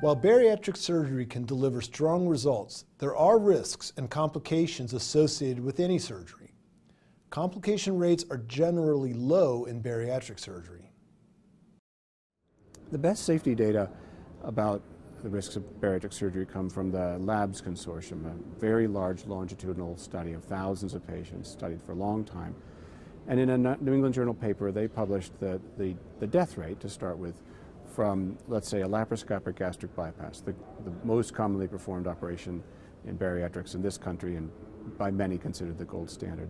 While bariatric surgery can deliver strong results, there are risks and complications associated with any surgery. Complication rates are generally low in bariatric surgery. The best safety data about the risks of bariatric surgery come from the LABS consortium, a very large longitudinal study of thousands of patients studied for a long time. And in a New England Journal paper, they published the death rate, to start with, from, let's say, a laparoscopic gastric bypass, the most commonly performed operation in bariatrics in this country and by many considered the gold standard.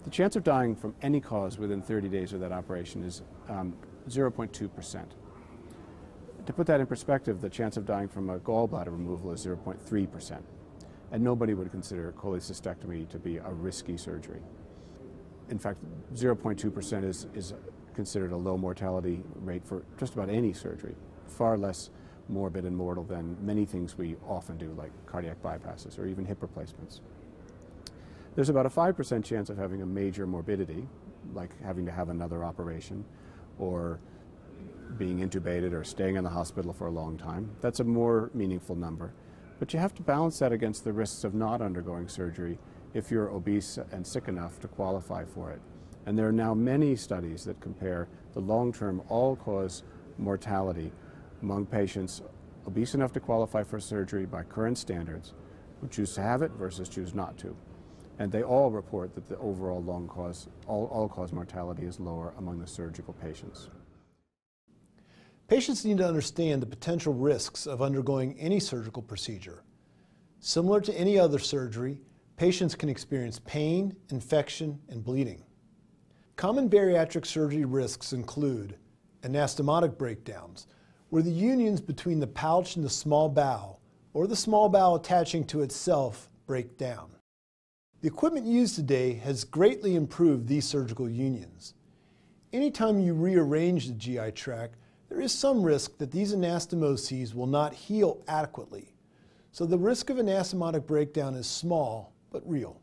The chance of dying from any cause within 30 days of that operation is 0.2%. To put that in perspective, the chance of dying from a gallbladder removal is 0.3%, and nobody would consider cholecystectomy to be a risky surgery. In fact, 0.2% is considered a low mortality rate for just about any surgery, far less morbid and mortal than many things we often do, like cardiac bypasses or even hip replacements. There's about a 5% chance of having a major morbidity, like having to have another operation or being intubated or staying in the hospital for a long time. That's a more meaningful number. But you have to balance that against the risks of not undergoing surgery if you're obese and sick enough to qualify for it. And there are now many studies that compare the long-term all-cause mortality among patients obese enough to qualify for surgery by current standards, who choose to have it versus choose not to. And they all report that the overall all-cause mortality is lower among the surgical patients. Patients need to understand the potential risks of undergoing any surgical procedure. Similar to any other surgery, patients can experience pain, infection, and bleeding. Common bariatric surgery risks include anastomotic breakdowns, where the unions between the pouch and the small bowel, or the small bowel attaching to itself, break down. The equipment used today has greatly improved these surgical unions. Anytime you rearrange the GI tract, there is some risk that these anastomoses will not heal adequately, so the risk of anastomotic breakdown is small but real.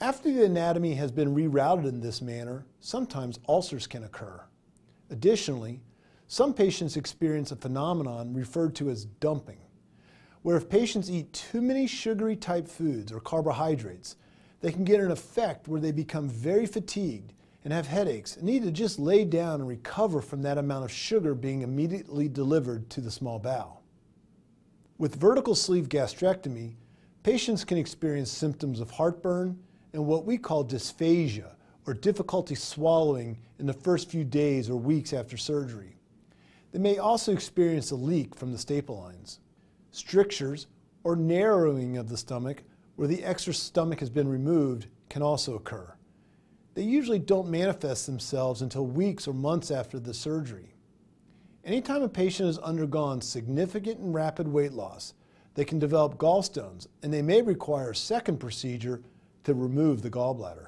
After the anatomy has been rerouted in this manner, sometimes ulcers can occur. Additionally, some patients experience a phenomenon referred to as dumping, where if patients eat too many sugary type foods or carbohydrates, they can get an effect where they become very fatigued and have headaches and need to just lay down and recover from that amount of sugar being immediately delivered to the small bowel. With vertical sleeve gastrectomy, patients can experience symptoms of heartburn and what we call dysphagia, or difficulty swallowing in the first few days or weeks after surgery. They may also experience a leak from the staple lines. Strictures, or narrowing of the stomach, where the extra stomach has been removed, can also occur. They usually don't manifest themselves until weeks or months after the surgery. Anytime a patient has undergone significant and rapid weight loss, they can develop gallstones, and they may require a second procedure to remove the gallbladder.